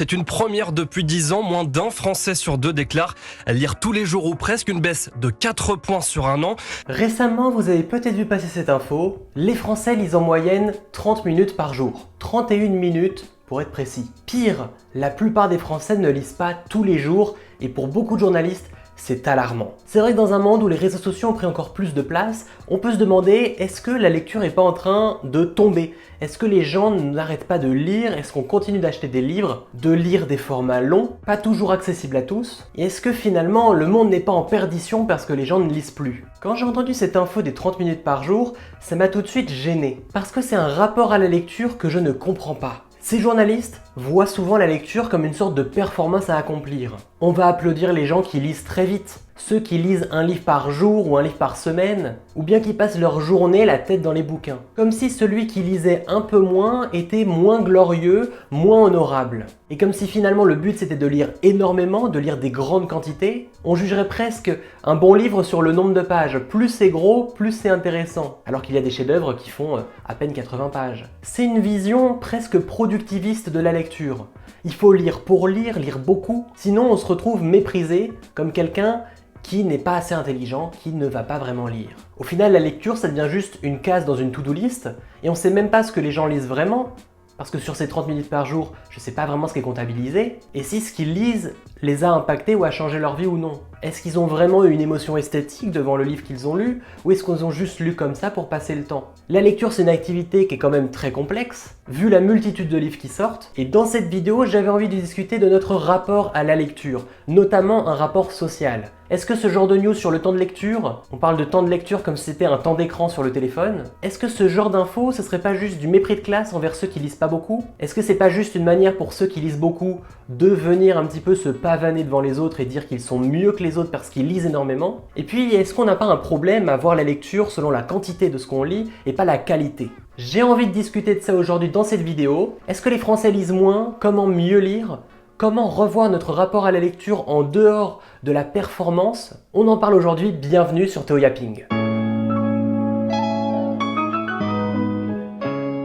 C'est une première depuis 10 ans. Moins d'un Français sur deux déclare lire tous les jours ou presque, une baisse de 4 points sur un an. Récemment, vous avez peut-être vu passer cette info. Les Français lisent en moyenne 30 minutes par jour. 31 minutes pour être précis. Pire, la plupart des Français ne lisent pas tous les jours et pour beaucoup de journalistes, c'est alarmant. C'est vrai que dans un monde où les réseaux sociaux ont pris encore plus de place, on peut se demander est-ce que la lecture n'est pas en train de tomber? Est-ce que les gens n'arrêtent pas de lire? Est-ce qu'on continue d'acheter des livres, de lire des formats longs, pas toujours accessibles à tous? Et est-ce que finalement le monde n'est pas en perdition parce que les gens ne lisent plus? Quand j'ai entendu cette info des 30 minutes par jour, ça m'a tout de suite gêné. Parce que c'est un rapport à la lecture que je ne comprends pas. Ces journalistes voient souvent la lecture comme une sorte de performance à accomplir. On va applaudir les gens qui lisent très vite, ceux qui lisent un livre par jour ou un livre par semaine, ou bien qui passent leur journée la tête dans les bouquins. Comme si celui qui lisait un peu moins était moins glorieux, moins honorable. Et comme si finalement le but c'était de lire énormément, de lire des grandes quantités, on jugerait presque un bon livre sur le nombre de pages. Plus c'est gros, plus c'est intéressant. Alors qu'il y a des chefs-d'œuvre qui font à peine 80 pages. C'est une vision presque productiviste de la lecture. Il faut lire pour lire, lire beaucoup, sinon on se retrouve méprisé comme quelqu'un qui n'est pas assez intelligent, qui ne va pas vraiment lire. Au final, la lecture, ça devient juste une case dans une to-do list, et on sait même pas ce que les gens lisent vraiment, parce que sur ces 30 minutes par jour, je sais pas vraiment ce qui est comptabilisé, et si ce qu'ils lisent les a impactés ou a changé leur vie ou non. Est-ce qu'ils ont vraiment eu une émotion esthétique devant le livre qu'ils ont lu, ou est-ce qu'ils ont juste lu comme ça pour passer le temps? La lecture, c'est une activité qui est quand même très complexe, vu la multitude de livres qui sortent, et dans cette vidéo, j'avais envie de discuter de notre rapport à la lecture, notamment un rapport social. Est-ce que ce genre de news sur le temps de lecture, on parle de temps de lecture comme si c'était un temps d'écran sur le téléphone, est-ce que ce genre d'infos, ce serait pas juste du mépris de classe envers ceux qui lisent pas beaucoup? Est-ce que c'est pas juste une manière pour ceux qui lisent beaucoup de venir un petit peu se pavaner devant les autres et dire qu'ils sont mieux que les autres parce qu'ils lisent énormément? Et puis, est-ce qu'on n'a pas un problème à voir la lecture selon la quantité de ce qu'on lit et pas la qualité? J'ai envie de discuter de ça aujourd'hui dans cette vidéo. Est-ce que les Français lisent moins? Comment mieux lire? Comment revoir notre rapport à la lecture en dehors de la performance? On en parle aujourd'hui, bienvenue sur Théo Yapping.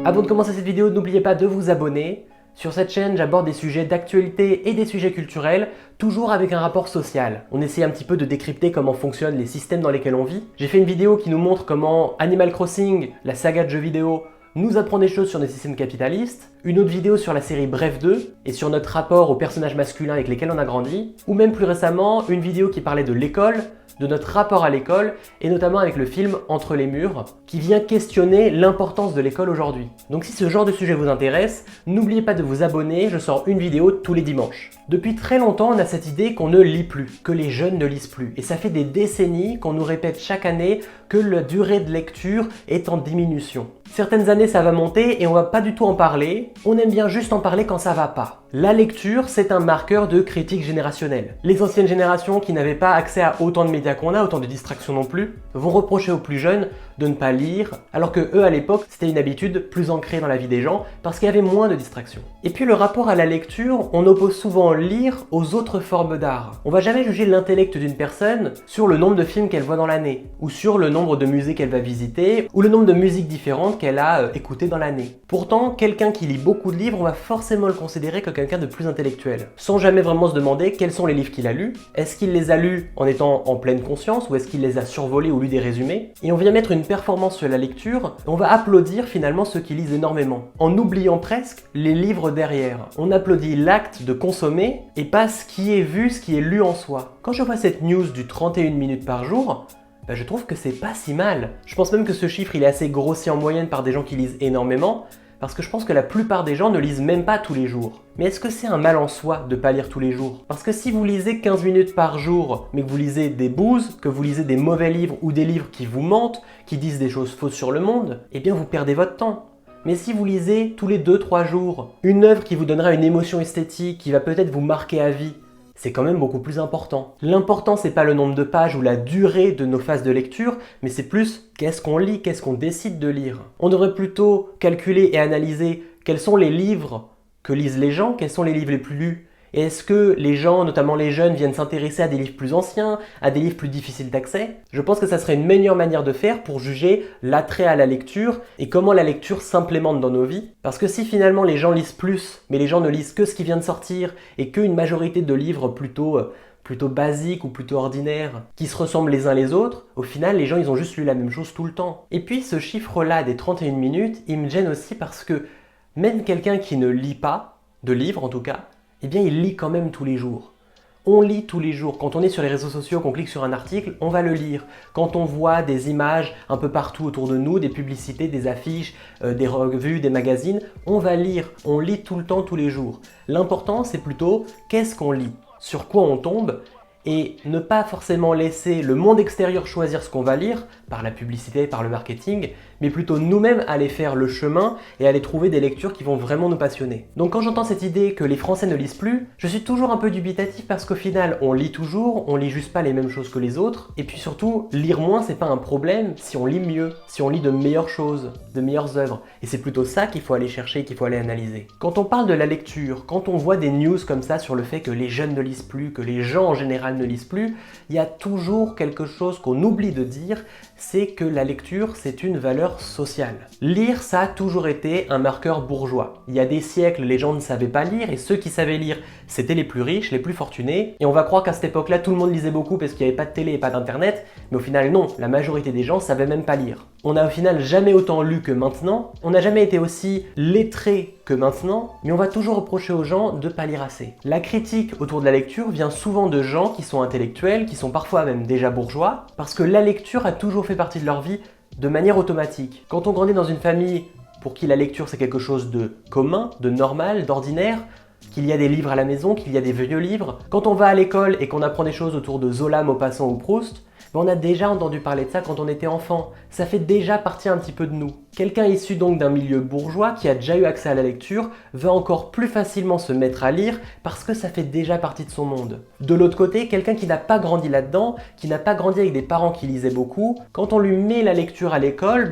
Avant de commencer cette vidéo, n'oubliez pas de vous abonner. Sur cette chaîne, j'aborde des sujets d'actualité et des sujets culturels, toujours avec un rapport social. On essaie un petit peu de décrypter comment fonctionnent les systèmes dans lesquels on vit. J'ai fait une vidéo qui nous montre comment Animal Crossing, la saga de jeux vidéo, nous apprend des choses sur des systèmes capitalistes, une autre vidéo sur la série Bref 2 et sur notre rapport aux personnages masculins avec lesquels on a grandi, ou même plus récemment une vidéo qui parlait de l'école, de notre rapport à l'école et notamment avec le film Entre les murs qui vient questionner l'importance de l'école aujourd'hui. Donc si ce genre de sujet vous intéresse, n'oubliez pas de vous abonner, je sors une vidéo tous les dimanches. Depuis très longtemps, on a cette idée qu'on ne lit plus, que les jeunes ne lisent plus. Et ça fait des décennies qu'on nous répète chaque année que la durée de lecture est en diminution. Certaines années ça va monter et on va pas du tout en parler, on aime bien juste en parler quand ça va pas. La lecture, c'est un marqueur de critique générationnelle. Les anciennes générations qui n'avaient pas accès à autant de médias qu'on a, autant de distractions non plus, vont reprocher aux plus jeunes de ne pas lire, alors que eux à l'époque, c'était une habitude plus ancrée dans la vie des gens, parce qu'il y avait moins de distractions. Et puis le rapport à la lecture, on oppose souvent lire aux autres formes d'art. On va jamais juger l'intellect d'une personne sur le nombre de films qu'elle voit dans l'année, ou sur le nombre de musées qu'elle va visiter, ou le nombre de musiques différentes qu'elle a écoutées dans l'année. Pourtant, quelqu'un qui lit beaucoup de livres, on va forcément le considérer comme quelqu'un de plus intellectuel, sans jamais vraiment se demander quels sont les livres qu'il a lus, est-ce qu'il les a lus en étant en pleine conscience, ou est-ce qu'il les a survolés ou lu des résumés, et on vient mettre une performance sur la lecture, on va applaudir finalement ceux qui lisent énormément, en oubliant presque les livres derrière. On applaudit l'acte de consommer, et pas ce qui est vu, ce qui est lu en soi. Quand je vois cette news du 31 minutes par jour, je trouve que c'est pas si mal. Je pense même que ce chiffre il est assez grossi en moyenne par des gens qui lisent énormément, parce que je pense que la plupart des gens ne lisent même pas tous les jours. Mais est-ce que c'est un mal en soi de pas lire tous les jours? Parce que si vous lisez 15 minutes par jour, mais que vous lisez des bouses, que vous lisez des mauvais livres ou des livres qui vous mentent, qui disent des choses fausses sur le monde, eh bien vous perdez votre temps. Mais si vous lisez tous les 2-3 jours une œuvre qui vous donnera une émotion esthétique, qui va peut-être vous marquer à vie, c'est quand même beaucoup plus important. L'important, c'est pas le nombre de pages ou la durée de nos phases de lecture, mais c'est plus qu'est-ce qu'on lit, qu'est-ce qu'on décide de lire. On devrait plutôt calculer et analyser quels sont les livres que lisent les gens, quels sont les livres les plus lus, Et est-ce que les gens, notamment les jeunes, viennent s'intéresser à des livres plus anciens, à des livres plus difficiles d'accès? Je pense que ça serait une meilleure manière de faire pour juger l'attrait à la lecture et comment la lecture s'implémente dans nos vies. Parce que si finalement les gens lisent plus, mais les gens ne lisent que ce qui vient de sortir et qu'une majorité de livres plutôt basiques ou plutôt ordinaires, qui se ressemblent les uns les autres, au final, les gens, ils ont juste lu la même chose tout le temps. Et puis, ce chiffre-là des 31 minutes, il me gêne aussi parce que même quelqu'un qui ne lit pas, de livres en tout cas, eh bien, il lit quand même tous les jours. On lit tous les jours. Quand on est sur les réseaux sociaux, qu'on clique sur un article, on va le lire. Quand on voit des images un peu partout autour de nous, des publicités, des affiches, des revues, des magazines, on va lire. On lit tout le temps, tous les jours. L'important, c'est plutôt qu'est-ce qu'on lit, sur quoi on tombe, et ne pas forcément laisser le monde extérieur choisir ce qu'on va lire, par la publicité, par le marketing, mais plutôt nous-mêmes aller faire le chemin et aller trouver des lectures qui vont vraiment nous passionner. Donc quand j'entends cette idée que les Français ne lisent plus, je suis toujours un peu dubitatif parce qu'au final, on lit toujours, on lit juste pas les mêmes choses que les autres, et puis surtout, lire moins c'est pas un problème si on lit mieux, si on lit de meilleures choses, de meilleures œuvres, et c'est plutôt ça qu'il faut aller chercher, qu'il faut aller analyser. Quand on parle de la lecture, quand on voit des news comme ça sur le fait que les jeunes ne lisent plus, que les gens en général ne lisent plus, il y a toujours quelque chose qu'on oublie de dire, c'est que la lecture, c'est une valeur sociale. Lire, ça a toujours été un marqueur bourgeois. Il y a des siècles, les gens ne savaient pas lire, et ceux qui savaient lire, c'était les plus riches, les plus fortunés, et on va croire qu'à cette époque-là, tout le monde lisait beaucoup parce qu'il n'y avait pas de télé et pas d'internet, mais au final non, la majorité des gens savaient même pas lire. On n'a au final jamais autant lu que maintenant, on n'a jamais été aussi lettré que maintenant, mais on va toujours reprocher aux gens de pas lire assez. La critique autour de la lecture vient souvent de gens qui sont intellectuels, qui sont parfois même déjà bourgeois, parce que la lecture a toujours fait partie de leur vie de manière automatique. Quand on grandit dans une famille pour qui la lecture c'est quelque chose de commun, de normal, d'ordinaire, qu'il y a des livres à la maison, qu'il y a des vieux livres, quand on va à l'école et qu'on apprend des choses autour de Zola, Maupassant ou Proust, on a déjà entendu parler de ça quand on était enfant. Ça fait déjà partie un petit peu de nous. Quelqu'un issu donc d'un milieu bourgeois qui a déjà eu accès à la lecture va encore plus facilement se mettre à lire parce que ça fait déjà partie de son monde. De l'autre côté, quelqu'un qui n'a pas grandi là-dedans, qui n'a pas grandi avec des parents qui lisaient beaucoup, quand on lui met la lecture à l'école,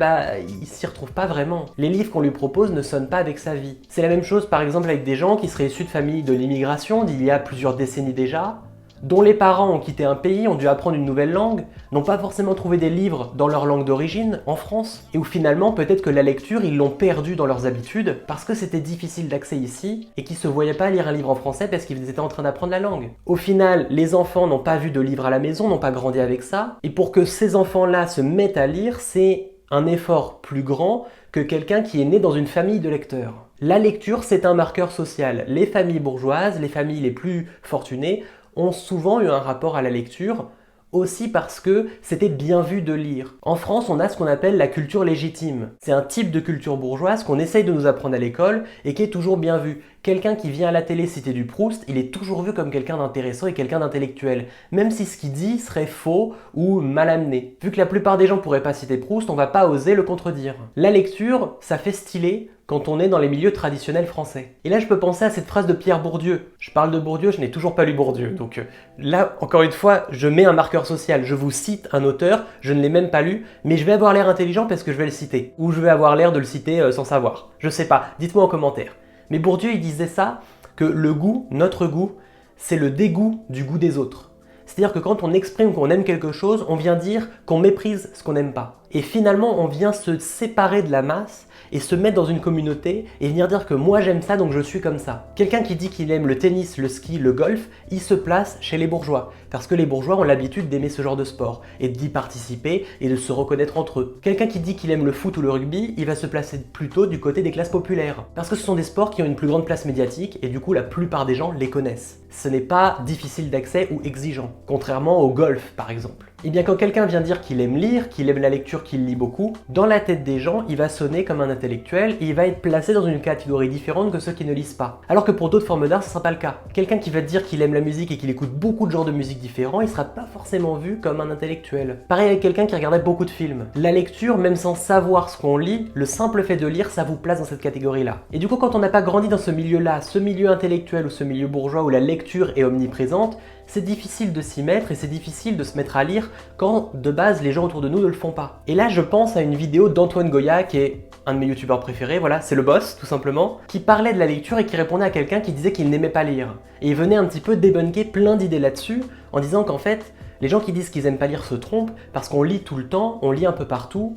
il s'y retrouve pas vraiment. Les livres qu'on lui propose ne sonnent pas avec sa vie. C'est la même chose par exemple avec des gens qui seraient issus de familles de l'immigration d'il y a plusieurs décennies déjà, dont les parents ont quitté un pays, ont dû apprendre une nouvelle langue, n'ont pas forcément trouvé des livres dans leur langue d'origine, en France, et où finalement peut-être que la lecture, ils l'ont perdue dans leurs habitudes parce que c'était difficile d'accès ici et qu'ils se voyaient pas lire un livre en français parce qu'ils étaient en train d'apprendre la langue. Au final, les enfants n'ont pas vu de livre à la maison, n'ont pas grandi avec ça, et pour que ces enfants-là se mettent à lire, c'est un effort plus grand que quelqu'un qui est né dans une famille de lecteurs. La lecture, c'est un marqueur social. Les familles bourgeoises, les familles les plus fortunées, ont souvent eu un rapport à la lecture, aussi parce que c'était bien vu de lire. En France, on a ce qu'on appelle la culture légitime. C'est un type de culture bourgeoise qu'on essaye de nous apprendre à l'école et qui est toujours bien vu. Quelqu'un qui vient à la télé citer du Proust, il est toujours vu comme quelqu'un d'intéressant et quelqu'un d'intellectuel, même si ce qu'il dit serait faux ou mal amené. Vu que la plupart des gens pourraient pas citer Proust, on va pas oser le contredire. La lecture, ça fait stylé quand on est dans les milieux traditionnels français. Et là, je peux penser à cette phrase de Pierre Bourdieu. Je parle de Bourdieu, je n'ai toujours pas lu Bourdieu. Donc là, encore une fois, je mets un marqueur social. Je vous cite un auteur, je ne l'ai même pas lu, mais je vais avoir l'air intelligent parce que je vais le citer. Ou je vais avoir l'air de le citer sans savoir. Je sais pas, dites-moi en commentaire. Mais Bourdieu, il disait ça, que le goût, notre goût, c'est le dégoût du goût des autres. C'est-à-dire que quand on exprime qu'on aime quelque chose, on vient dire qu'on méprise ce qu'on n'aime pas. Et finalement, on vient se séparer de la masse et se mettre dans une communauté et venir dire que moi j'aime ça donc je suis comme ça. Quelqu'un qui dit qu'il aime le tennis, le ski, le golf, il se place chez les bourgeois. Parce que les bourgeois ont l'habitude d'aimer ce genre de sport et d'y participer et de se reconnaître entre eux. Quelqu'un qui dit qu'il aime le foot ou le rugby, il va se placer plutôt du côté des classes populaires. Parce que ce sont des sports qui ont une plus grande place médiatique et du coup la plupart des gens les connaissent. Ce n'est pas difficile d'accès ou exigeant, contrairement au golf par exemple. Et bien quand quelqu'un vient dire qu'il aime lire, qu'il aime la lecture, qu'il lit beaucoup, dans la tête des gens, il va sonner comme un intellectuel et il va être placé dans une catégorie différente que ceux qui ne lisent pas. Alors que pour d'autres formes d'art, ce ne sera pas le cas. Quelqu'un qui va dire qu'il aime la musique et qu'il écoute beaucoup de genres de musique différents, il ne sera pas forcément vu comme un intellectuel. Pareil avec quelqu'un qui regardait beaucoup de films. La lecture, même sans savoir ce qu'on lit, le simple fait de lire, ça vous place dans cette catégorie-là. Et du coup, quand on n'a pas grandi dans ce milieu-là, ce milieu intellectuel ou ce milieu bourgeois où la lecture est omniprésente, c'est difficile de s'y mettre et c'est difficile de se mettre à lire quand de base les gens autour de nous ne le font pas. Et là je pense à une vidéo d'Antoine Goya qui est un de mes youtubeurs préférés, voilà, c'est le boss tout simplement, qui parlait de la lecture et qui répondait à quelqu'un qui disait qu'il n'aimait pas lire. Et il venait un petit peu débunker plein d'idées là-dessus en disant qu'en fait, les gens qui disent qu'ils aiment pas lire se trompent parce qu'on lit tout le temps, on lit un peu partout,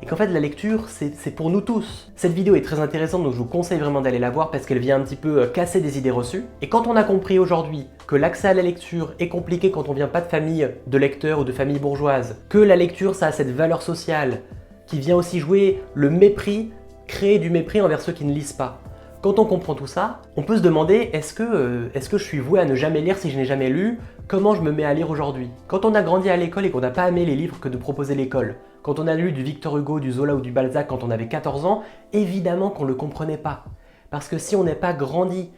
et qu'en fait la lecture c'est pour nous tous. Cette vidéo est très intéressante donc je vous conseille vraiment d'aller la voir parce qu'elle vient un petit peu casser des idées reçues. Et quand on a compris aujourd'hui que l'accès à la lecture est compliqué quand on vient pas de famille de lecteurs ou de famille bourgeoise, que la lecture ça a cette valeur sociale qui vient aussi jouer le mépris, créer du mépris envers ceux qui ne lisent pas. Quand on comprend tout ça, on peut se demander est-ce que je suis voué à ne jamais lire si je n'ai jamais lu? Comment je me mets à lire aujourd'hui? Quand on a grandi à l'école et qu'on n'a pas aimé les livres que nous proposait l'école, quand on a lu du Victor Hugo, du Zola ou du Balzac quand on avait 14 ans, évidemment qu'on ne le comprenait pas. Parce que si on n'est pas grandi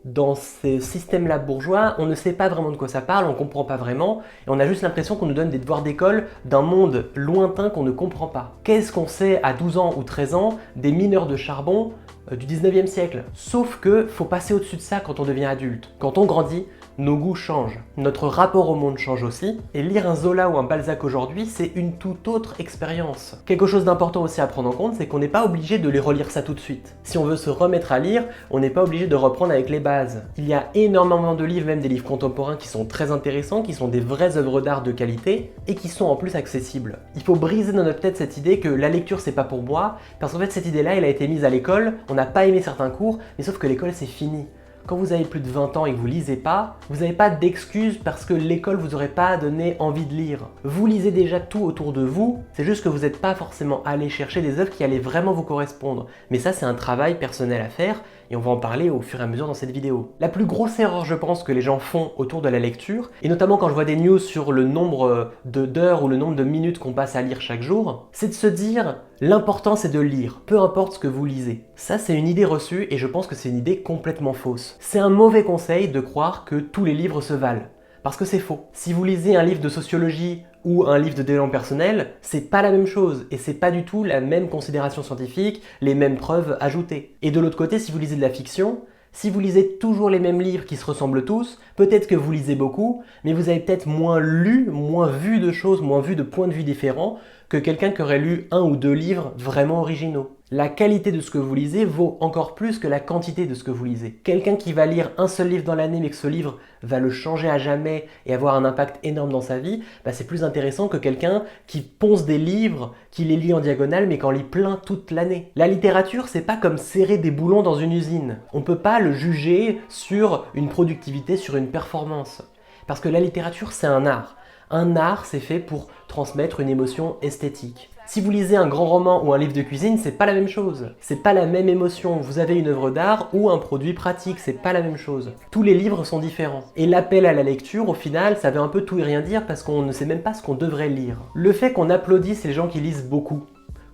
dans ces systèmes-là bourgeois, on ne sait pas vraiment de quoi ça parle, on ne comprend pas vraiment, et on a juste l'impression qu'on nous donne des devoirs d'école d'un monde lointain qu'on ne comprend pas. Qu'est-ce qu'on sait à 12 ans ou 13 ans des mineurs de charbon du 19e siècle? Sauf que faut passer au-dessus de ça quand on devient adulte. Quand on grandit, nos goûts changent, notre rapport au monde change aussi, et lire un Zola ou un Balzac aujourd'hui, c'est une toute autre expérience. Quelque chose d'important aussi à prendre en compte, c'est qu'on n'est pas obligé de les relire ça tout de suite. Si on veut se remettre à lire, on n'est pas obligé de reprendre avec les bases. Il y a énormément de livres, même des livres contemporains qui sont très intéressants, qui sont des vraies œuvres d'art de qualité, et qui sont en plus accessibles. Il faut briser dans notre tête cette idée que la lecture c'est pas pour moi, parce qu'en fait cette idée-là, elle a été mise à l'école, on n'a pas aimé certains cours, mais sauf que l'école c'est fini. Quand vous avez plus de 20 ans et que vous lisez pas, vous n'avez pas d'excuses parce que l'école vous aurait pas donné envie de lire. Vous lisez déjà tout autour de vous, c'est juste que vous n'êtes pas forcément allé chercher des œuvres qui allaient vraiment vous correspondre. Mais ça c'est un travail personnel à faire et on va en parler au fur et à mesure dans cette vidéo. La plus grosse erreur je pense que les gens font autour de la lecture, et notamment quand je vois des news sur le nombre d'heures ou le nombre de minutes qu'on passe à lire chaque jour, c'est de se dire l'important c'est de lire, peu importe ce que vous lisez. Ça c'est une idée reçue et je pense que c'est une idée complètement fausse. C'est un mauvais conseil de croire que tous les livres se valent, parce que c'est faux. Si vous lisez un livre de sociologie ou un livre de développement personnel, c'est pas la même chose et c'est pas du tout la même considération scientifique, les mêmes preuves ajoutées. Et de l'autre côté, si vous lisez de la fiction, si vous lisez toujours les mêmes livres qui se ressemblent tous, peut-être que vous lisez beaucoup, mais vous avez peut-être moins lu, moins vu de choses, moins vu de points de vue différents que quelqu'un qui aurait lu un ou deux livres vraiment originaux. La qualité de ce que vous lisez vaut encore plus que la quantité de ce que vous lisez. Quelqu'un qui va lire un seul livre dans l'année mais que ce livre va le changer à jamais et avoir un impact énorme dans sa vie, c'est plus intéressant que quelqu'un qui ponce des livres, qui les lit en diagonale mais qui en lit plein toute l'année. La littérature, c'est pas comme serrer des boulons dans une usine. On peut pas le juger sur une productivité, sur une performance. Parce que la littérature, c'est un art. Un art, c'est fait pour transmettre une émotion esthétique. Si vous lisez un grand roman ou un livre de cuisine, c'est pas la même chose. C'est pas la même émotion. Vous avez une œuvre d'art ou un produit pratique, c'est pas la même chose. Tous les livres sont différents. Et l'appel à la lecture, au final, ça veut un peu tout et rien dire parce qu'on ne sait même pas ce qu'on devrait lire. Le fait qu'on applaudisse les gens qui lisent beaucoup,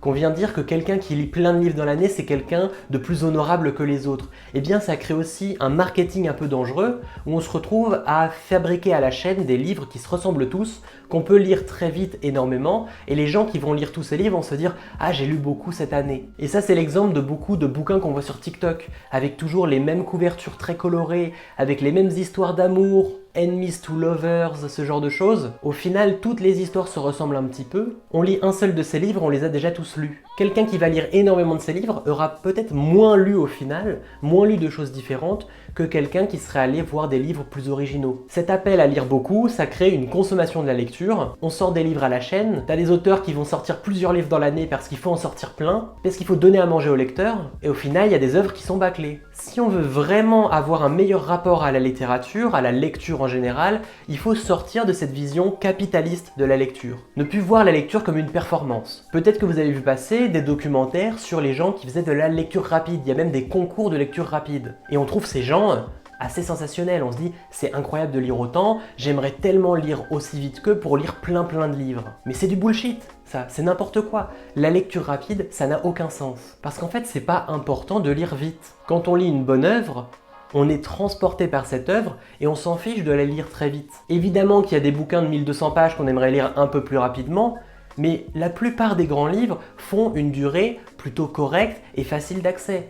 qu'on vient dire que quelqu'un qui lit plein de livres dans l'année, c'est quelqu'un de plus honorable que les autres, eh bien ça crée aussi un marketing un peu dangereux où on se retrouve à fabriquer à la chaîne des livres qui se ressemblent tous, qu'on peut lire très vite énormément, et les gens qui vont lire tous ces livres vont se dire « Ah, j'ai lu beaucoup cette année ». Et ça c'est l'exemple de beaucoup de bouquins qu'on voit sur TikTok, avec toujours les mêmes couvertures très colorées, avec les mêmes histoires d'amour, enemies to lovers, ce genre de choses. Au final, toutes les histoires se ressemblent un petit peu. On lit un seul de ces livres, on les a déjà tous lus. Quelqu'un qui va lire énormément de ces livres aura peut-être moins lu au final, moins lu de choses différentes que quelqu'un qui serait allé voir des livres plus originaux. Cet appel à lire beaucoup, ça crée une consommation de la lecture. On sort des livres à la chaîne, t'as des auteurs qui vont sortir plusieurs livres dans l'année parce qu'il faut en sortir plein, parce qu'il faut donner à manger aux lecteurs, et au final, il y a des œuvres qui sont bâclées. Si on veut vraiment avoir un meilleur rapport à la littérature, à la lecture en général, il faut sortir de cette vision capitaliste de la lecture. Ne plus voir la lecture comme une performance. Peut-être que vous avez vu passer des documentaires sur les gens qui faisaient de la lecture rapide. Il y a même des concours de lecture rapide. Et on trouve ces gens assez sensationnels. On se dit, c'est incroyable de lire autant, j'aimerais tellement lire aussi vite qu'eux pour lire plein de livres. Mais c'est du bullshit, ça, c'est n'importe quoi. La lecture rapide, ça n'a aucun sens. Parce qu'en fait, c'est pas important de lire vite. Quand on lit une bonne œuvre, on est transporté par cette œuvre et on s'en fiche de la lire très vite. Évidemment qu'il y a des bouquins de 1200 pages qu'on aimerait lire un peu plus rapidement, mais la plupart des grands livres font une durée plutôt correcte et facile d'accès.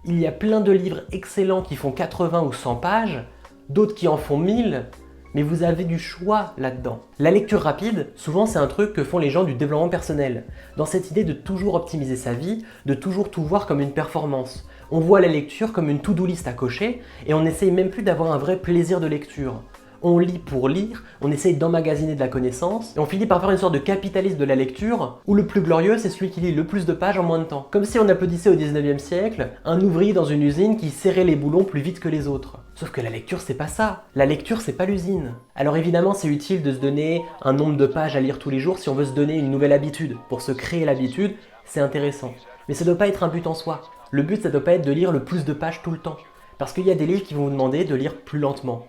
Il y a plein de livres excellents qui font 80 ou 100 pages, d'autres qui en font 1000, mais vous avez du choix là-dedans. La lecture rapide, souvent c'est un truc que font les gens du développement personnel, dans cette idée de toujours optimiser sa vie, de toujours tout voir comme une performance. On voit la lecture comme une to-do list à cocher et on n'essaye même plus d'avoir un vrai plaisir de lecture. On lit pour lire, on essaye d'emmagasiner de la connaissance, et on finit par faire une sorte de capitalisme de la lecture, où le plus glorieux c'est celui qui lit le plus de pages en moins de temps. Comme si on applaudissait au 19e siècle un ouvrier dans une usine qui serrait les boulons plus vite que les autres. Sauf que la lecture c'est pas ça, la lecture c'est pas l'usine. Alors évidemment c'est utile de se donner un nombre de pages à lire tous les jours si on veut se donner une nouvelle habitude. Pour se créer l'habitude, c'est intéressant. Mais ça doit pas être un but en soi. Le but ça doit pas être de lire le plus de pages tout le temps. Parce qu'il y a des livres qui vont vous demander de lire plus lentement.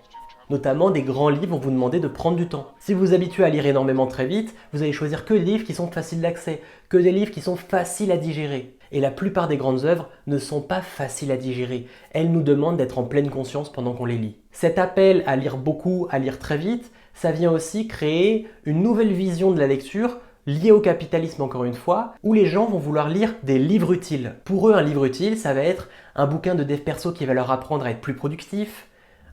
Notamment, des grands livres vont vous demander de prendre du temps. Si vous vous habituez à lire énormément très vite, vous allez choisir que des livres qui sont faciles d'accès, que des livres qui sont faciles à digérer. Et la plupart des grandes œuvres ne sont pas faciles à digérer. Elles nous demandent d'être en pleine conscience pendant qu'on les lit. Cet appel à lire beaucoup, à lire très vite, ça vient aussi créer une nouvelle vision de la lecture liée au capitalisme encore une fois, où les gens vont vouloir lire des livres utiles. Pour eux, un livre utile, ça va être un bouquin de dev perso qui va leur apprendre à être plus productif,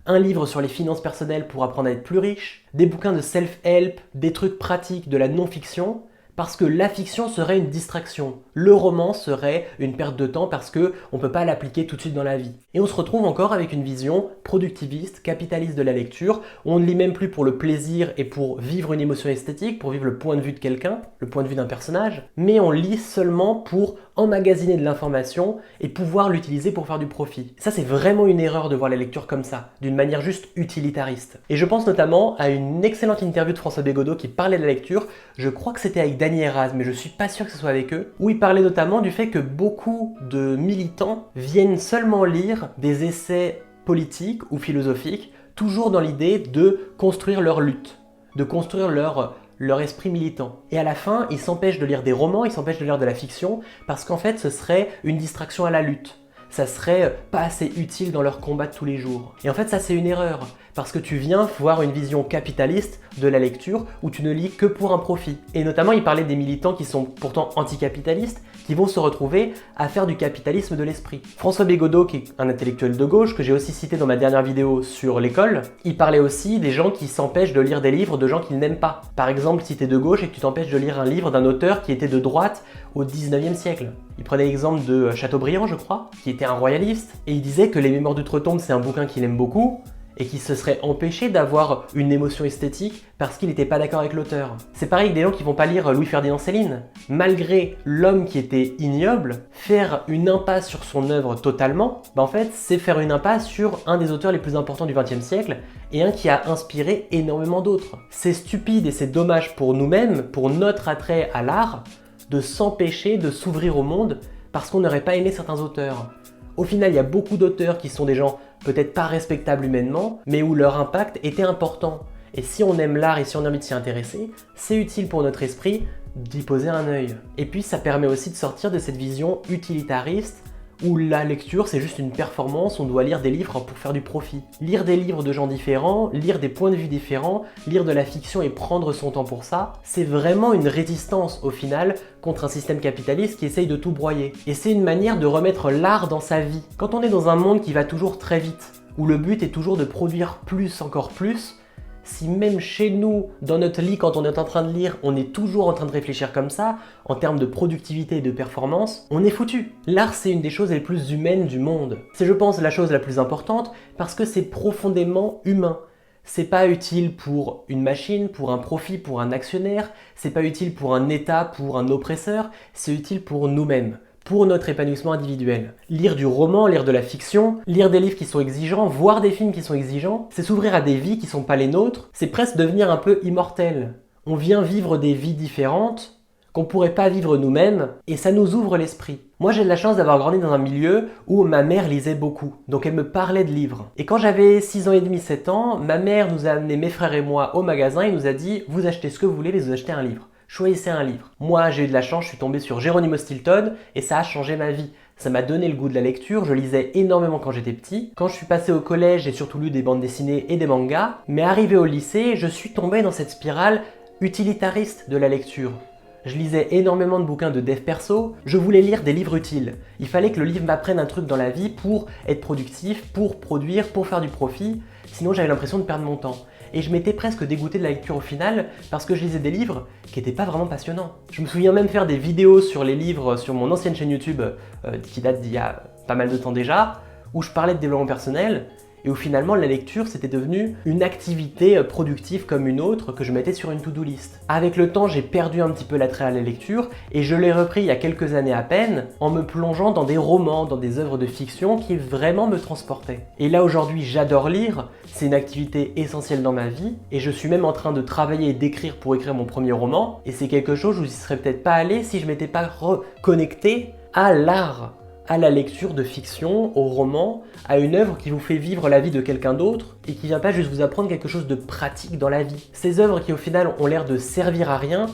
un livre sur les finances personnelles pour apprendre à être plus riche, des bouquins de self-help, des trucs pratiques, de la non-fiction, parce que la fiction serait une distraction. Le roman serait une perte de temps parce qu'on ne peut pas l'appliquer tout de suite dans la vie. Et on se retrouve encore avec une vision productiviste, capitaliste de la lecture, où on ne lit même plus pour le plaisir et pour vivre une émotion esthétique, pour vivre le point de vue de quelqu'un, le point de vue d'un personnage, mais on lit seulement pour emmagasiner de l'information et pouvoir l'utiliser pour faire du profit. Ça, c'est vraiment une erreur de voir la lecture comme ça, d'une manière juste utilitariste. Et je pense notamment à une excellente interview de François Bégodeau qui parlait de la lecture, je crois que c'était avec Dany Heraz, mais je suis pas sûr que ce soit avec eux, où il parlait notamment du fait que beaucoup de militants viennent seulement lire des essais politiques ou philosophiques, toujours dans l'idée de construire leur lutte, de construire leur esprit militant. Et à la fin, ils s'empêchent de lire des romans, ils s'empêchent de lire de la fiction, parce qu'en fait, ce serait une distraction à la lutte. Ça serait pas assez utile dans leur combat de tous les jours. Et en fait, ça c'est une erreur, parce que tu viens voir une vision capitaliste de la lecture où tu ne lis que pour un profit. Et notamment, il parlait des militants qui sont pourtant anticapitalistes, qui vont se retrouver à faire du capitalisme de l'esprit. François Bégodeau, qui est un intellectuel de gauche, que j'ai aussi cité dans ma dernière vidéo sur l'école, il parlait aussi des gens qui s'empêchent de lire des livres de gens qu'ils n'aiment pas. Par exemple, si tu es de gauche et que tu t'empêches de lire un livre d'un auteur qui était de droite au 19e siècle. Il prenait l'exemple de Chateaubriand, je crois, qui était un royaliste, et il disait que Les Mémoires d'Outre-Tombe, c'est un bouquin qu'il aime beaucoup, et qui se serait empêché d'avoir une émotion esthétique parce qu'il n'était pas d'accord avec l'auteur. C'est pareil avec des gens qui vont pas lire Louis-Ferdinand Céline. Malgré l'homme qui était ignoble, faire une impasse sur son œuvre totalement, en fait, c'est faire une impasse sur un des auteurs les plus importants du XXe siècle et un qui a inspiré énormément d'autres. C'est stupide et c'est dommage pour nous-mêmes, pour notre attrait à l'art, de s'empêcher de s'ouvrir au monde parce qu'on n'aurait pas aimé certains auteurs. Au final, il y a beaucoup d'auteurs qui sont des gens peut-être pas respectables humainement, mais où leur impact était important. Et si on aime l'art et si on a envie de s'y intéresser, c'est utile pour notre esprit d'y poser un œil. Et puis ça permet aussi de sortir de cette vision utilitariste où la lecture c'est juste une performance, on doit lire des livres pour faire du profit. Lire des livres de gens différents, lire des points de vue différents, lire de la fiction et prendre son temps pour ça, c'est vraiment une résistance au final contre un système capitaliste qui essaye de tout broyer. Et c'est une manière de remettre l'art dans sa vie. Quand on est dans un monde qui va toujours très vite, où le but est toujours de produire plus, encore plus, si même chez nous, dans notre lit, quand on est en train de lire, on est toujours en train de réfléchir comme ça, en termes de productivité et de performance, on est foutu. L'art, c'est une des choses les plus humaines du monde. C'est, je pense, la chose la plus importante parce que c'est profondément humain. C'est pas utile pour une machine, pour un profit, pour un actionnaire, c'est pas utile pour un État, pour un oppresseur, c'est utile pour nous-mêmes. Pour notre épanouissement individuel. Lire du roman, lire de la fiction, lire des livres qui sont exigeants, voir des films qui sont exigeants, c'est s'ouvrir à des vies qui sont pas les nôtres, c'est presque devenir un peu immortel. On vient vivre des vies différentes qu'on pourrait pas vivre nous-mêmes et ça nous ouvre l'esprit. Moi j'ai de la chance d'avoir grandi dans un milieu où ma mère lisait beaucoup, donc elle me parlait de livres. Et quand j'avais 6 ans et demi, 7 ans, ma mère nous a amené mes frères et moi au magasin et nous a dit « Vous achetez ce que vous voulez, mais vous achetez un livre ». Choisissez un livre. Moi, j'ai eu de la chance, je suis tombé sur Geronimo Stilton et ça a changé ma vie. Ça m'a donné le goût de la lecture, je lisais énormément quand j'étais petit. Quand je suis passé au collège, j'ai surtout lu des bandes dessinées et des mangas. Mais arrivé au lycée, je suis tombé dans cette spirale utilitariste de la lecture. je lisais énormément de bouquins de dev perso, je voulais lire des livres utiles. Il fallait que le livre m'apprenne un truc dans la vie pour être productif, pour produire, pour faire du profit, sinon j'avais l'impression de perdre mon temps. Et je m'étais presque dégoûté de la lecture au final parce que je lisais des livres qui n'étaient pas vraiment passionnants. Je me souviens même faire des vidéos sur les livres sur mon ancienne chaîne YouTube qui date d'il y a pas mal de temps déjà, où je parlais de développement personnel et où finalement la lecture c'était devenu une activité productive comme une autre que je mettais sur une to-do list. Avec le temps j'ai perdu un petit peu l'attrait à la lecture et je l'ai repris il y a quelques années à peine en me plongeant dans des romans, dans des œuvres de fiction qui vraiment me transportaient. Et là aujourd'hui j'adore lire, c'est une activité essentielle dans ma vie et je suis même en train de travailler et d'écrire pour écrire mon premier roman et c'est quelque chose où j'y serais peut-être pas allé si je m'étais pas reconnecté à l'art, à la lecture de fiction, au roman, à une œuvre qui vous fait vivre la vie de quelqu'un d'autre et qui vient pas juste vous apprendre quelque chose de pratique dans la vie. Ces œuvres qui au final ont l'air de servir à rien,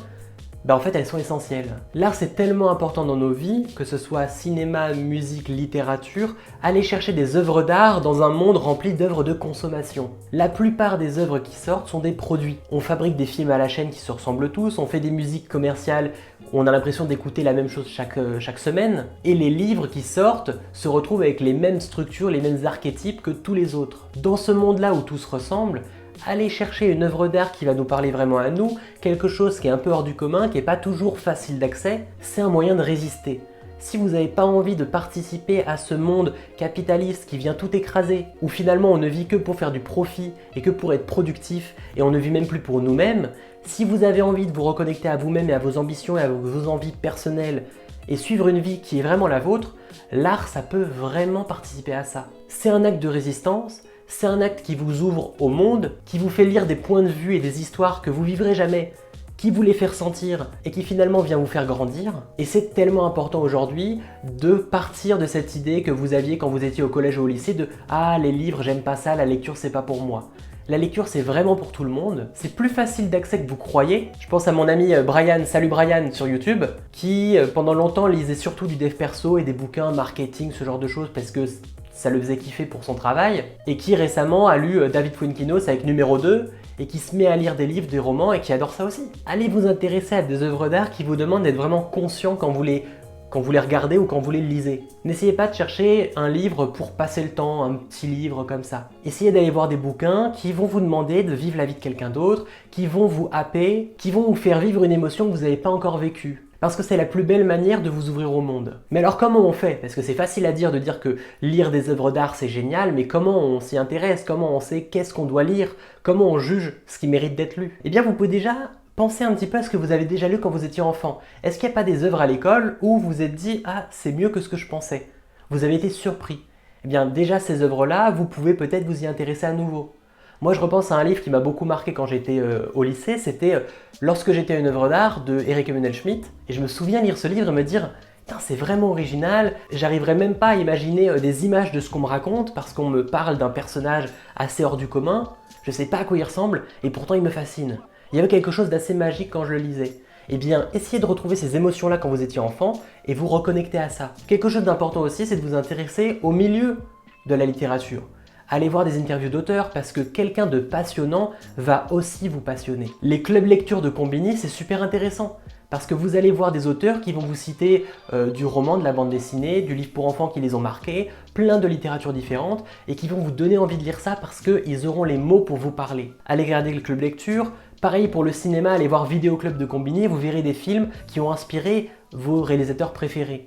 en fait elles sont essentielles. L'art c'est tellement important dans nos vies, que ce soit cinéma, musique, littérature, aller chercher des œuvres d'art dans un monde rempli d'œuvres de consommation. La plupart des œuvres qui sortent sont des produits. On fabrique des films à la chaîne qui se ressemblent tous, on fait des musiques commerciales où on a l'impression d'écouter la même chose chaque semaine, et les livres qui sortent se retrouvent avec les mêmes structures, les mêmes archétypes que tous les autres. Dans ce monde-là où tout se ressemble, aller chercher une œuvre d'art qui va nous parler vraiment à nous, quelque chose qui est un peu hors du commun, qui n'est pas toujours facile d'accès, c'est un moyen de résister. Si vous n'avez pas envie de participer à ce monde capitaliste qui vient tout écraser, où finalement on ne vit que pour faire du profit et que pour être productif et on ne vit même plus pour nous-mêmes, si vous avez envie de vous reconnecter à vous-même et à vos ambitions et à vos envies personnelles et suivre une vie qui est vraiment la vôtre, l'art ça peut vraiment participer à ça. C'est un acte de résistance, c'est un acte qui vous ouvre au monde, qui vous fait lire des points de vue et des histoires que vous vivrez jamais, qui vous les fait ressentir et qui finalement vient vous faire grandir. Et c'est tellement important aujourd'hui de partir de cette idée que vous aviez quand vous étiez au collège ou au lycée de « Ah, les livres, j'aime pas ça, la lecture, c'est pas pour moi ». La lecture, c'est vraiment pour tout le monde. C'est plus facile d'accès que vous croyez. Je pense à mon ami Brian, salut Brian, sur YouTube, qui pendant longtemps lisait surtout du dev perso et des bouquins marketing, ce genre de choses, parce que ça le faisait kiffer pour son travail, et qui récemment a lu David Fuenkinos avec numéro 2, et qui se met à lire des livres, des romans, et qui adore ça aussi. Allez vous intéresser à des œuvres d'art qui vous demandent d'être vraiment conscient quand vous les regardez ou quand vous les lisez. N'essayez pas de chercher un livre pour passer le temps, un petit livre comme ça. Essayez d'aller voir des bouquins qui vont vous demander de vivre la vie de quelqu'un d'autre, qui vont vous happer, qui vont vous faire vivre une émotion que vous n'avez pas encore vécue. Parce que c'est la plus belle manière de vous ouvrir au monde. Mais alors comment on fait? Parce que c'est facile à dire de dire que lire des œuvres d'art c'est génial, mais comment on s'y intéresse? Comment on sait qu'est-ce qu'on doit lire? Comment on juge ce qui mérite d'être lu? Eh bien vous pouvez déjà pensez un petit peu à ce que vous avez déjà lu quand vous étiez enfant. Est-ce qu'il n'y a pas des œuvres à l'école où vous vous êtes dit « Ah, c'est mieux que ce que je pensais ». Vous avez été surpris. Eh bien déjà ces œuvres-là, vous pouvez peut-être vous y intéresser à nouveau. Moi je repense à un livre qui m'a beaucoup marqué quand j'étais au lycée, c'était Lorsque j'étais une œuvre d'art de Eric Emmanuel Schmitt. Et je me souviens lire ce livre et me dire « Putain, c'est vraiment original, j'arriverais même pas à imaginer des images de ce qu'on me raconte parce qu'on me parle d'un personnage assez hors du commun, je sais pas à quoi il ressemble et pourtant il me fascine ». Il y avait quelque chose d'assez magique quand je le lisais. Eh bien, essayez de retrouver ces émotions-là quand vous étiez enfant et vous reconnecter à ça. Quelque chose d'important aussi, c'est de vous intéresser au milieu de la littérature. Allez voir des interviews d'auteurs parce que quelqu'un de passionnant va aussi vous passionner. Les clubs lecture de Combini, c'est super intéressant parce que vous allez voir des auteurs qui vont vous citer du roman, de la bande dessinée, du livre pour enfants qui les ont marqués, plein de littératures différentes et qui vont vous donner envie de lire ça parce qu'ils auront les mots pour vous parler. Allez regarder le club lecture. Pareil pour le cinéma, allez voir Vidéo Club de Combini, vous verrez des films qui ont inspiré vos réalisateurs préférés.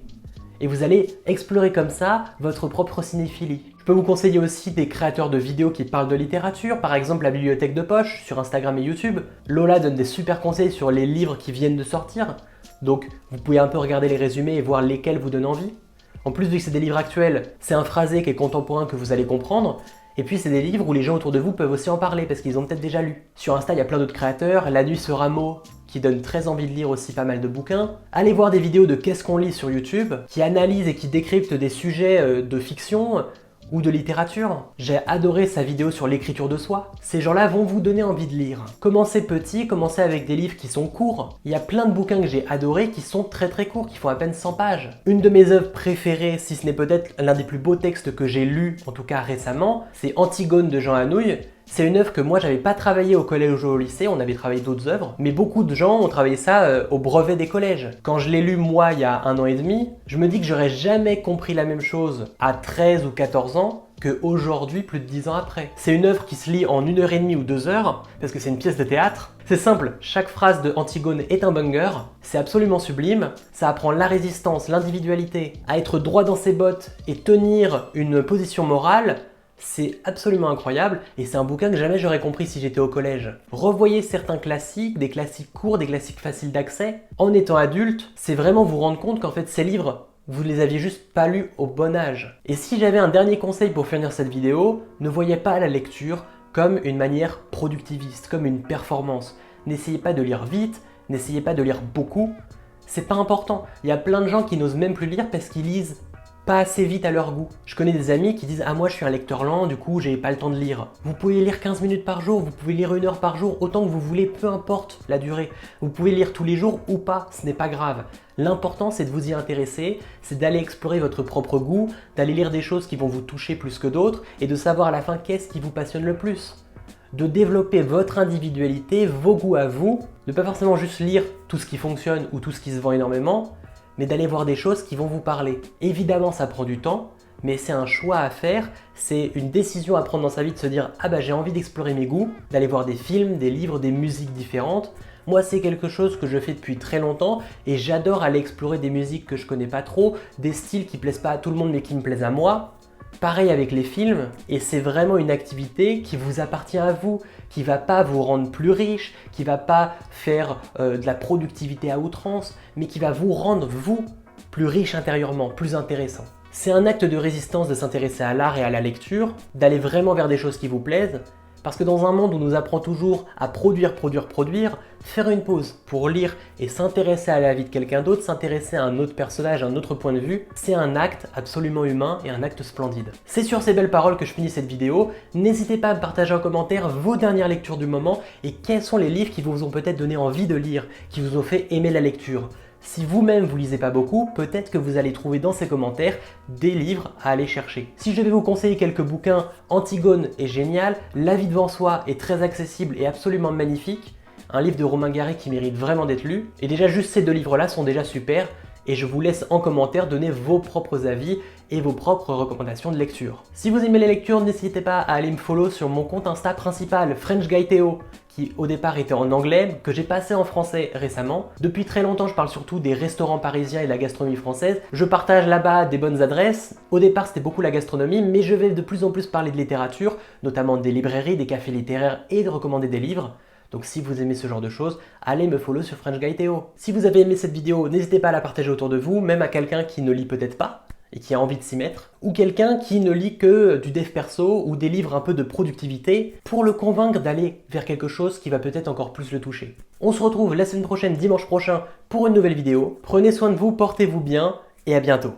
Et vous allez explorer comme ça votre propre cinéphilie. Je peux vous conseiller aussi des créateurs de vidéos qui parlent de littérature, par exemple la Bibliothèque de Poche sur Instagram et YouTube. Lola donne des super conseils sur les livres qui viennent de sortir, donc vous pouvez un peu regarder les résumés et voir lesquels vous donnent envie. En plus, vu que c'est des livres actuels, c'est un phrasé qui est contemporain que vous allez comprendre. Et puis c'est des livres où les gens autour de vous peuvent aussi en parler parce qu'ils ont peut-être déjà lu. Sur Insta, il y a plein d'autres créateurs, La Nuit ce rameau qui donne très envie de lire aussi pas mal de bouquins. Allez voir des vidéos de Qu'est-ce qu'on lit sur YouTube qui analysent et qui décryptent des sujets de fiction ou de littérature. J'ai adoré sa vidéo sur l'écriture de soi. Ces gens-là vont vous donner envie de lire. Commencez petit, commencez avec des livres qui sont courts. Il y a plein de bouquins que j'ai adorés qui sont très courts, qui font à peine 100 pages. Une de mes œuvres préférées, si ce n'est peut-être l'un des plus beaux textes que j'ai lus, en tout cas récemment, c'est Antigone de Jean Anouilh. C'est une œuvre que moi j'avais pas travaillé au collège ou au lycée, on avait travaillé d'autres œuvres, mais beaucoup de gens ont travaillé ça au brevet des collèges. Quand je l'ai lu moi il y a 1 an et demi, je me dis que j'aurais jamais compris la même chose à 13 ou 14 ans qu'aujourd'hui, plus de 10 ans après. C'est une œuvre qui se lit en 1h30 ou 2 heures, parce que c'est une pièce de théâtre. C'est simple, chaque phrase de Antigone est un banger, c'est absolument sublime, ça apprend la résistance, l'individualité, à être droit dans ses bottes et tenir une position morale. C'est absolument incroyable et c'est un bouquin que jamais j'aurais compris si j'étais au collège. Revoyez certains classiques, des classiques courts, des classiques faciles d'accès. En étant adulte, c'est vraiment vous rendre compte qu'en fait ces livres, vous les aviez juste pas lus au bon âge. Et si j'avais un dernier conseil pour finir cette vidéo, ne voyez pas la lecture comme une manière productiviste, comme une performance. N'essayez pas de lire vite, n'essayez pas de lire beaucoup. C'est pas important. Il y a plein de gens qui n'osent même plus lire parce qu'ils lisent pas assez vite à leur goût. Je connais des amis qui disent « Ah moi je suis un lecteur lent, du coup j'ai pas le temps de lire ». Vous pouvez lire 15 minutes par jour, vous pouvez lire 1 heure par jour, autant que vous voulez, peu importe la durée. Vous pouvez lire tous les jours ou pas, ce n'est pas grave. L'important c'est de vous y intéresser, c'est d'aller explorer votre propre goût, d'aller lire des choses qui vont vous toucher plus que d'autres et de savoir à la fin qu'est-ce qui vous passionne le plus. De développer votre individualité, vos goûts à vous, de pas forcément juste lire tout ce qui fonctionne ou tout ce qui se vend énormément, mais d'aller voir des choses qui vont vous parler. Évidemment, ça prend du temps, mais c'est un choix à faire, c'est une décision à prendre dans sa vie de se dire « Ah bah j'ai envie d'explorer mes goûts, d'aller voir des films, des livres, des musiques différentes ». Moi, c'est quelque chose que je fais depuis très longtemps et j'adore aller explorer des musiques que je connais pas trop, des styles qui plaisent pas à tout le monde mais qui me plaisent à moi. Pareil avec les films, et c'est vraiment une activité qui vous appartient à vous, qui va pas vous rendre plus riche, qui va pas faire de la productivité à outrance, mais qui va vous rendre, vous, plus riche intérieurement, plus intéressant. C'est un acte de résistance de s'intéresser à l'art et à la lecture, d'aller vraiment vers des choses qui vous plaisent, parce que dans un monde où on nous apprend toujours à produire, faire une pause pour lire et s'intéresser à la vie de quelqu'un d'autre, s'intéresser à un autre personnage, un autre point de vue, c'est un acte absolument humain et un acte splendide. C'est sur ces belles paroles que je finis cette vidéo. N'hésitez pas à me partager en commentaire vos dernières lectures du moment et quels sont les livres qui vous ont peut-être donné envie de lire, qui vous ont fait aimer la lecture. Si vous-même vous lisez pas beaucoup, peut-être que vous allez trouver dans ces commentaires des livres à aller chercher. Si je vais vous conseiller quelques bouquins, Antigone est génial, La vie devant soi est très accessible et absolument magnifique, un livre de Romain Gary qui mérite vraiment d'être lu, et déjà juste ces 2 livres-là sont déjà super, et je vous laisse en commentaire donner vos propres avis et vos propres recommandations de lecture. Si vous aimez les lectures, n'hésitez pas à aller me follow sur mon compte Insta principal, French Guy Théo, qui au départ était en anglais, que j'ai passé en français récemment. Depuis très longtemps, je parle surtout des restaurants parisiens et de la gastronomie française. Je partage là-bas des bonnes adresses. Au départ, c'était beaucoup la gastronomie, mais je vais de plus en plus parler de littérature, notamment des librairies, des cafés littéraires et de recommander des livres. Donc si vous aimez ce genre de choses, allez me follow sur French Guy Théo. Si vous avez aimé cette vidéo, n'hésitez pas à la partager autour de vous, même à quelqu'un qui ne lit peut-être pas et qui a envie de s'y mettre, ou quelqu'un qui ne lit que du dev perso ou des livres un peu de productivité, pour le convaincre d'aller vers quelque chose qui va peut-être encore plus le toucher. On se retrouve la semaine prochaine, dimanche prochain, pour une nouvelle vidéo. Prenez soin de vous, portez-vous bien, et à bientôt.